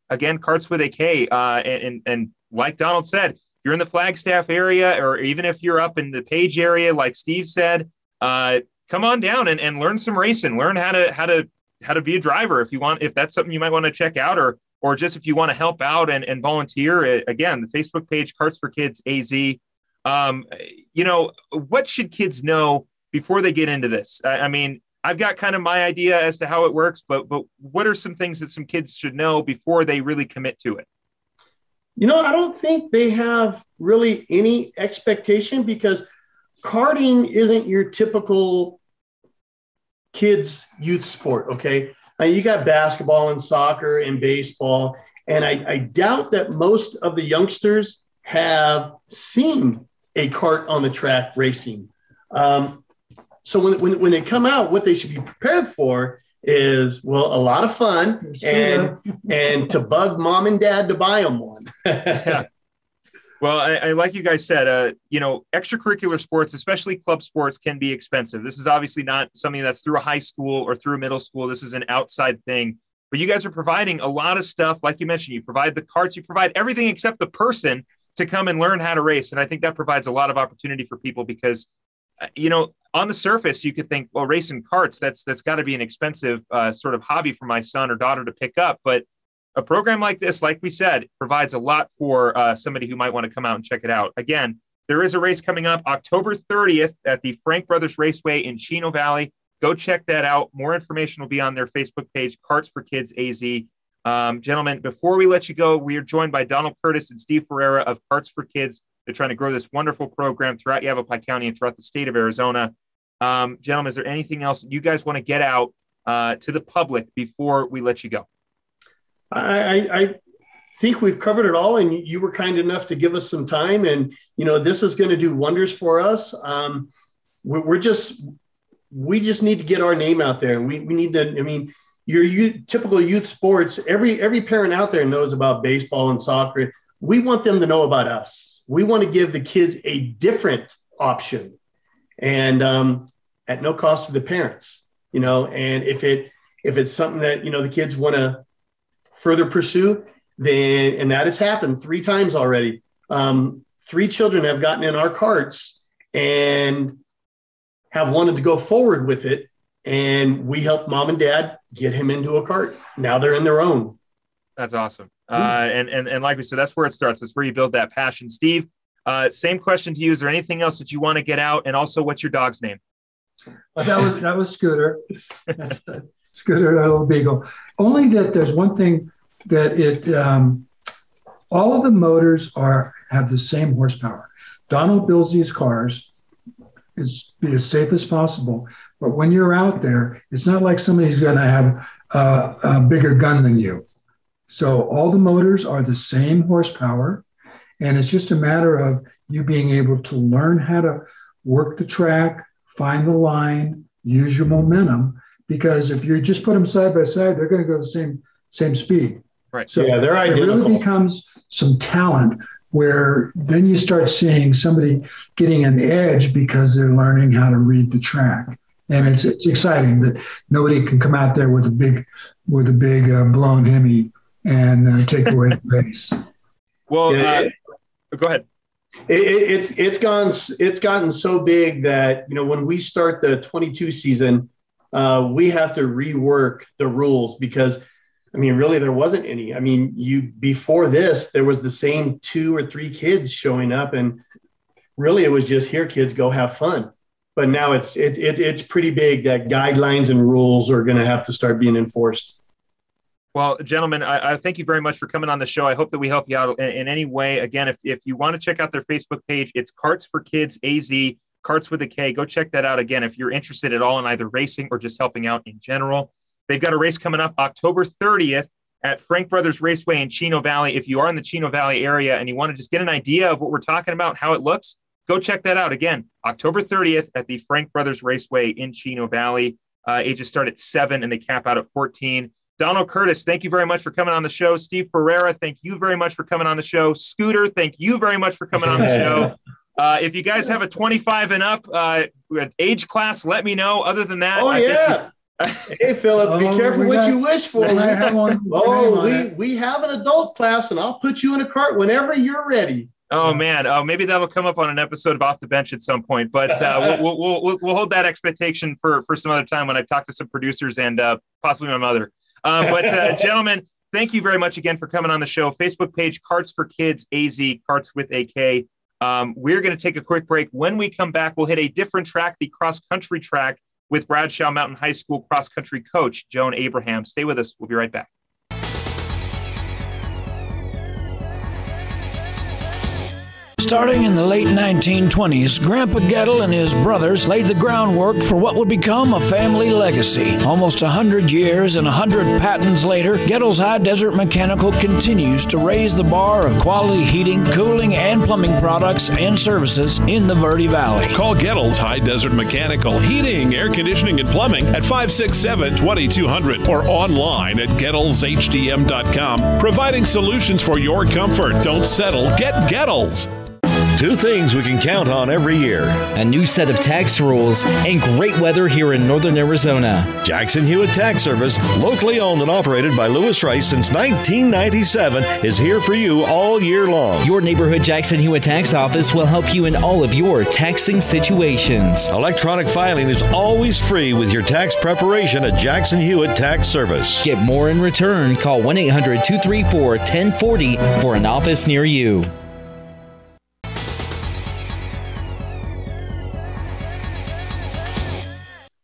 Again, Karts with a K. And like Donald said, if you're in the Flagstaff area, or even if you're up in the Page area, like Steve said, come on down and learn some racing. Learn how to be a driver if that's something you might want to check out, or just if you want to help out and volunteer. Again, the Facebook page, Karts for Kids AZ. What should kids know before they get into this? I mean, I've got kind of my idea as to how it works, but what are some things that some kids should know before they really commit to it? I don't think they have really any expectation, because karting isn't your typical kids' youth sport, okay? You got basketball and soccer and baseball, and I doubt that most of the youngsters have seen a kart on the track racing. So when they come out, what they should be prepared for is, a lot of fun and to bug mom and dad to buy them one. Yeah. Well, I like you guys said, extracurricular sports, especially club sports, can be expensive. This is obviously not something that's through a high school or through a middle school. This is an outside thing. But you guys are providing a lot of stuff. Like you mentioned, you provide the karts, you provide everything except the person to come and learn how to race. And I think that provides a lot of opportunity for people because, on the surface, you could think, well, racing karts, that's got to be an expensive sort of hobby for my son or daughter to pick up. But a program like this, like we said, provides a lot for somebody who might want to come out and check it out. Again, there is a race coming up October 30th at the Frank Brothers Raceway in Chino Valley. Go check that out. More information will be on their Facebook page, Karts for Kids AZ. Gentlemen, before we let you go, we are joined by Donald Curtis and Steve Ferreira of Karts for Kids They're trying to grow this wonderful program throughout Yavapai County and throughout the state of Arizona. Gentlemen, is there anything else you guys want to get out to the public before we let you go? I think we've covered it all, and you were kind enough to give us some time, and this is going to do wonders for us. We just need to get our name out there. We need to, your typical youth sports, every parent out there knows about baseball and soccer. We want them to know about us. We want to give the kids a different option, and at no cost to the parents, and if it's something that, the kids want to further pursue, then, and that has happened 3 times already. 3 children have gotten in our karts and have wanted to go forward with it. And we helped mom and dad get him into a kart. Now they're in their own. That's awesome. And like we said, that's where it starts. That's where you build that passion. Steve, same question to you. Is there anything else that you want to get out? And also, what's your dog's name? That was Scooter. That's Scooter, our little beagle. Only that there's one thing that all of the motors have the same horsepower. Donald builds these cars be as safe as possible. But when you're out there, it's not like somebody's going to have a bigger gun than you. So all the motors are the same horsepower. And it's just a matter of you being able to learn how to work the track, find the line, use your momentum. Because if you just put them side by side, they're going to go the same speed. Right. So yeah, they're identical. It really becomes some talent where then you start seeing somebody getting an edge because they're learning how to read the track. And it's exciting that nobody can come out there with a big blown Hemi and take away the race. Well, go ahead. It's gotten so big that when we start the 22 season, we have to rework the rules because really there wasn't any. Before this there was the same 2 or 3 kids showing up, and really it was just, here kids, go have fun. But now it's pretty big that guidelines and rules are going to have to start being enforced. Well, gentlemen, I thank you very much for coming on the show. I hope that we help you out in any way. Again, if you want to check out their Facebook page, it's Karts for Kids AZ, Karts with a K. Go check that out. Again, if you're interested at all in either racing or just helping out in general. They've got a race coming up October 30th at Frank Brothers Raceway in Chino Valley. If you are in the Chino Valley area and you want to just get an idea of what we're talking about, how it looks, go check that out. Again, October 30th at the Frank Brothers Raceway in Chino Valley. Ages start at 7 and they cap out at 14. Donald Curtis, thank you very much for coming on the show. Steve Ferreira, thank you very much for coming on the show. Scooter, thank you very much for coming on the show. If you guys have a 25 and up age class, let me know. Other than that, Hey, Philip, be careful what you wish for. We have an adult class, and I'll put you in a cart whenever you're ready. Oh, man. Oh, maybe that'll come up on an episode of Off the Bench at some point. But we'll hold that expectation for some other time when I talk to some producers and possibly my mother. But gentlemen, thank you very much again for coming on the show. Facebook page, Karts for Kids AZ, Karts with a K. We're going to take a quick break. When we come back, we'll hit a different track, the cross-country track, with Bradshaw Mountain High School cross-country coach, Joan Abraham. Stay with us. We'll be right back. Starting in the late 1920s, Grandpa Gettle and his brothers laid the groundwork for what would become a family legacy. Almost 100 years and 100 patents later, Gettle's High Desert Mechanical continues to raise the bar of quality heating, cooling, and plumbing products and services in the Verde Valley. Call Gettle's High Desert Mechanical Heating, Air Conditioning, and Plumbing at 567-2200 or online at GettlesHDM.com, providing solutions for your comfort. Don't settle. Get Gettles. 2 things we can count on every year: a new set of tax rules and great weather here in northern Arizona. Jackson Hewitt Tax Service, locally owned and operated by Lewis Rice since 1997, is here for you all year long. Your neighborhood Jackson Hewitt Tax Office will help you in all of your taxing situations. Electronic filing is always free with your tax preparation at Jackson Hewitt Tax Service. Get more in return. Call 1-800-234-1040 for an office near you.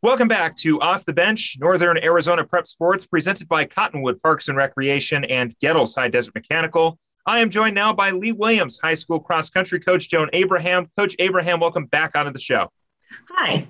Welcome back to Off the Bench, Northern Arizona Prep Sports, presented by Cottonwood Parks and Recreation and Gettle's High Desert Mechanical. I am joined now by Lee Williams, high school cross country coach Joan Abraham. Coach Abraham, welcome back onto the show. Hi.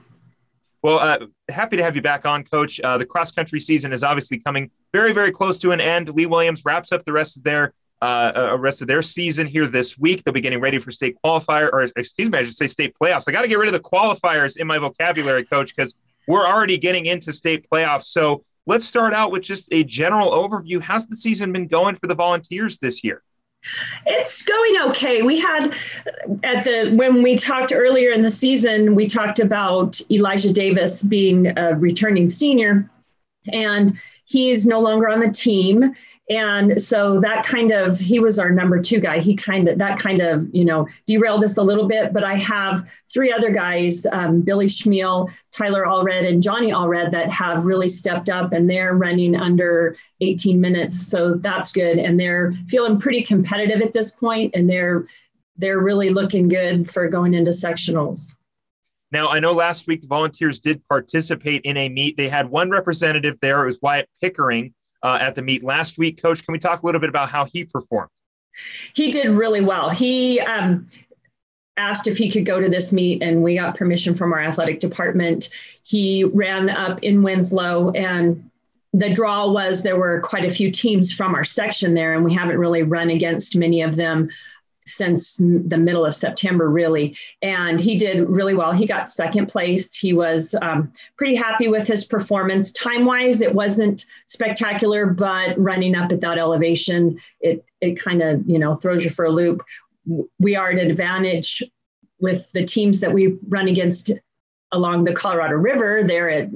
Well, happy to have you back on, Coach. The cross country season is obviously coming very, very close to an end. Lee Williams wraps up the rest of their season here this week. They'll be getting ready for state qualifier, or excuse me, I should say state playoffs. I got to get rid of the qualifiers in my vocabulary, Coach, because we're already getting into state playoffs. So let's start out with just a general overview. How's the season been going for the Volunteers this year? It's going okay. We had when we talked earlier in the season, we talked about Elijah Davis being a returning senior, and he's no longer on the team. And so he was our number 2 guy. That kind of derailed us a little bit, but I have 3 other guys, Billy Schmiel, Tyler Allred, and Johnny Allred, that have really stepped up, and they're running under 18 minutes. So that's good. And they're feeling pretty competitive at this point, and they're really looking good for going into sectionals. Now, I know last week the Volunteers did participate in a meet. They had one representative there. It was Wyatt Pickering at the meet last week. Coach, can we talk a little bit about how he performed? He did really well. He asked if he could go to this meet, and we got permission from our athletic department. He ran up in Winslow, and the draw was there were quite a few teams from our section there, and we haven't really run against many of them since the middle of September, really. And he did really well. He got second place. He was pretty happy with his performance. Time-wise, it wasn't spectacular, but running up at that elevation, it kind of, throws you for a loop. We are at an advantage with the teams that we run against along the Colorado River. They're at,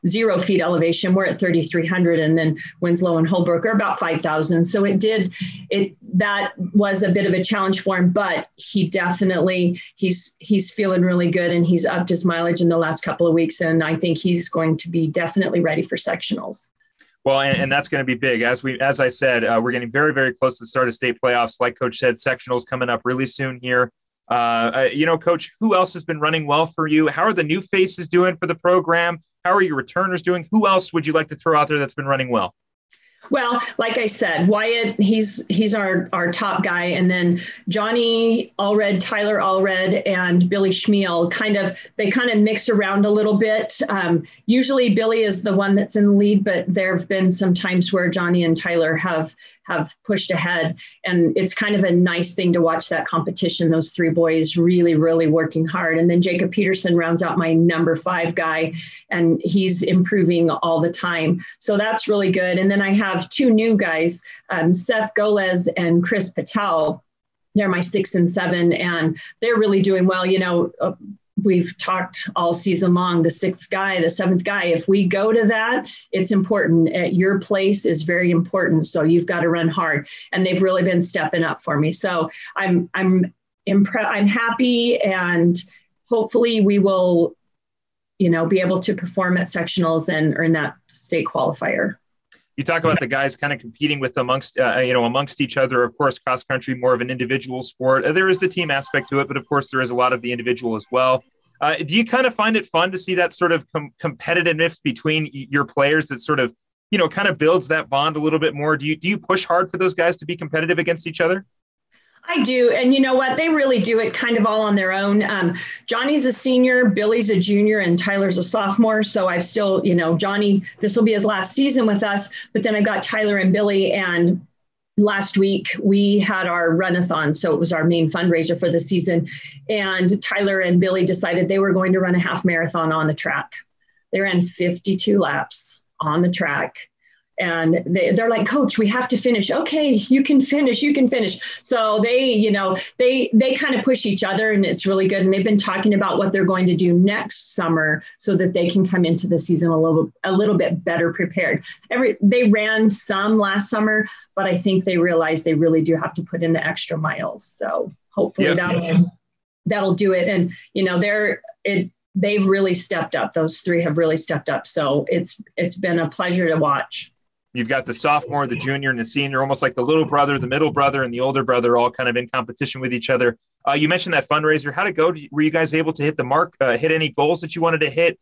0 feet elevation. We're at 3,300, and then Winslow and Holbrook are about 5,000. So that was a bit of a challenge for him, but he definitely, he's feeling really good, and he's upped his mileage in the last couple of weeks. And I think he's going to be definitely ready for sectionals. Well, and that's going to be big. As I said, we're getting very, very close to the start of state playoffs. Like Coach said, sectionals coming up really soon here. Coach, who else has been running well for you? How are the new faces doing for the program? How are your returners doing? Who else would you like to throw out there that's been running well? Well, like I said, Wyatt, he's our top guy. And then Johnny Allred, Tyler Allred, and Billy Schmiel they kind of mix around a little bit. Usually Billy is the one that's in the lead, but there have been some times where Johnny and Tyler have pushed ahead. And it's kind of a nice thing to watch that competition, those 3 boys really, really working hard. And then Jacob Peterson rounds out my number 5 guy, and he's improving all the time. So that's really good. And then I have 2 new guys, Seth Golez and Chris Patel. They're my 6 and 7, and they're really doing well. We've talked all season long, the 6th guy, the 7th guy. If we go to that, it's important. Your place is very important. So you've got to run hard. And they've really been stepping up for me. So I'm happy, and hopefully we will, be able to perform at sectionals and earn that state qualifier. You talk about the guys kind of competing with amongst each other. Of course, cross country, more of an individual sport. There is the team aspect to it, but of course there is a lot of the individual as well. Do you kind of find it fun to see that sort of competitiveness between your players that sort of, kind of builds that bond a little bit more? Do you push hard for those guys to be competitive against each other? I do. And you know what? They really do it kind of all on their own. Johnny's a senior, Billy's a junior, and Tyler's a sophomore. So I've still, Johnny, this will be his last season with us. But then I've got Tyler and Billy. And last week we had our run-a-thon. So it was our main fundraiser for the season. And Tyler and Billy decided they were going to run a half marathon on the track. They ran 52 laps on the track. And they're like, Coach, we have to finish. Okay, you can finish. So they kind of push each other, and it's really good. And they've been talking about what they're going to do next summer so that they can come into the season a little bit better prepared. They ran some last summer, but I think they realized they really do have to put in the extra miles. So hopefully that'll do it. And they've really stepped up. Those 3 have really stepped up. So it's been a pleasure to watch. You've got the sophomore, the junior, and the senior, almost like the little brother, the middle brother, and the older brother, all kind of in competition with each other. You mentioned that fundraiser. How'd it go? Were you guys able to hit the mark, hit any goals that you wanted to hit?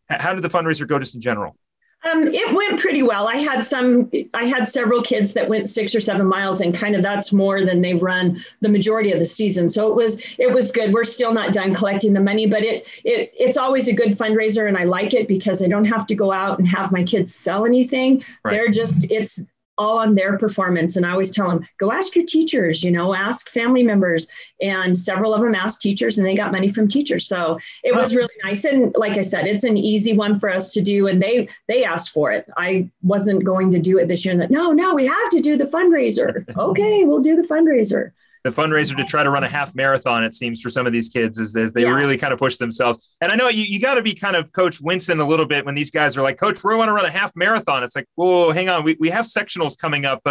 How did the fundraiser go just in general? It went pretty well. I had several kids that went 6 or 7 miles, and kind of that's more than they've run the majority of the season. So it was good. We're still not done collecting the money, but it's always a good fundraiser, and I like it because I don't have to go out and have my kids sell anything. Right. It's all on their performance. And I always tell them, go ask your teachers, ask family members. And several of them asked teachers, and they got money from teachers. So it was really nice. And like I said, it's an easy one for us to do. And they asked for it. I wasn't going to do it this year. No, we have to do the fundraiser. Okay, we'll do the fundraiser. The fundraiser to try to run a half marathon, it seems, for some of these kids is they really kind of push themselves. And I know you got to be kind of Coach Winston a little bit when these guys are like, Coach, we want to run a half marathon. It's like, whoa, hang on. We have sectionals coming up.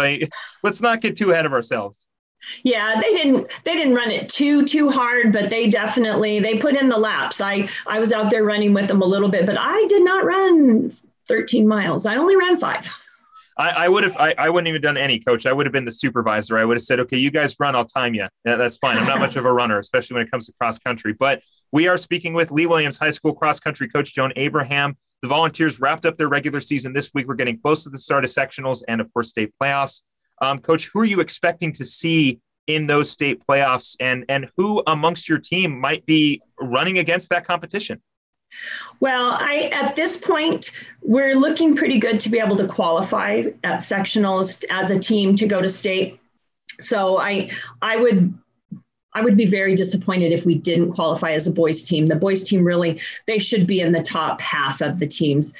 Let's not get too ahead of ourselves. Yeah, they didn't run it too hard, but they put in the laps. I was out there running with them a little bit, but I did not run 13 miles. I only ran 5. I wouldn't even done any, Coach. I would have been the supervisor. I would have said, okay, you guys run, I'll time you. That's fine. I'm not much of a runner, especially when it comes to cross country. But we are speaking with Lee Williams High School cross country coach Joan Abraham. The Volunteers wrapped up their regular season this week. We're getting close to the start of sectionals and, of course, state playoffs. Coach, who are you expecting to see in those state playoffs, and who amongst your team might be running against that competition? Well, at this point, we're looking pretty good to be able to qualify at sectionals as a team to go to state. So I would be very disappointed if we didn't qualify as a boys team. The boys team they should be in the top half of the teams.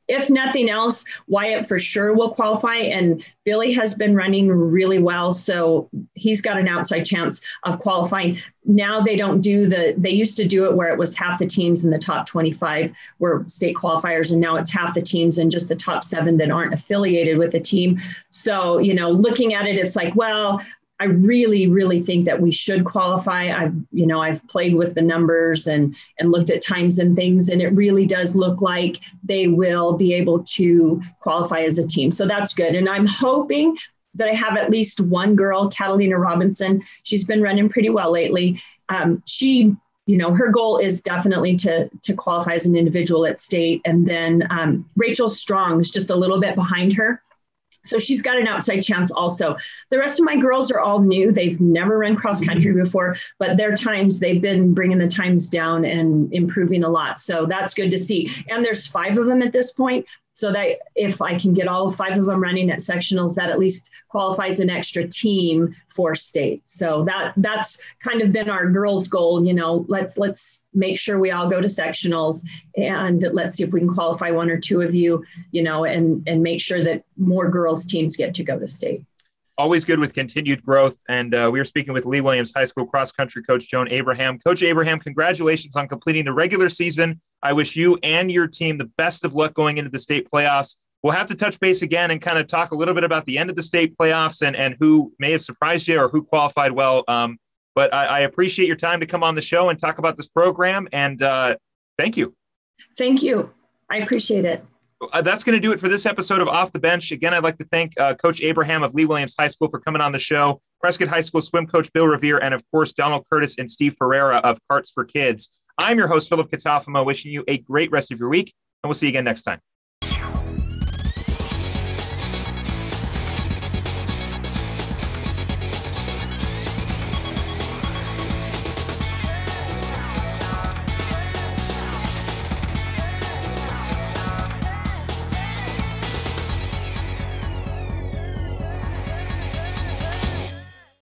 If nothing else, Wyatt for sure will qualify, and Billy has been running really well, so he's got an outside chance of qualifying. Now they used to do it where it was half the teams in the top 25 were state qualifiers, and now it's half the teams and just the top 7 that aren't affiliated with the team. So, looking at it, it's like, well, I really, really think that we should qualify. I've played with the numbers and looked at times and things, and it really does look like they will be able to qualify as a team. So that's good. And I'm hoping that I have at least one girl, Catalina Robinson. She's been running pretty well lately. Her goal is definitely to qualify as an individual at state. And then Rachel Strong is just a little bit behind her. So she's got an outside chance also. The rest of my girls are all new. They've never run cross country before, but their times, they've been bringing the times down and improving a lot. So that's good to see. And there's 5 of them at this point. So that if I can get all 5 of them running at sectionals, that at least qualifies an extra team for state. So that's kind of been our girls' goal. Let's make sure we all go to sectionals, and let's see if we can qualify 1 or 2 of you, and make sure that more girls' teams get to go to state. Always good with continued growth. And we are speaking with Lee Williams High School cross country coach Joan Abraham. Coach Abraham, congratulations on completing the regular season. I wish you and your team the best of luck going into the state playoffs. We'll have to touch base again and kind of talk a little bit about the end of the state playoffs and who may have surprised you or who qualified well. But I appreciate your time to come on the show and talk about this program. And thank you. Thank you. I appreciate it. That's going to do it for this episode of Off the Bench. Again, I'd like to thank Coach Abraham of Lee Williams High School for coming on the show, Prescott High School swim coach Bill Riviere, and of course, Donald Curtis and Steve Ferreira of Karts for Kids. I'm your host, Philip Katafama, wishing you a great rest of your week, and we'll see you again next time.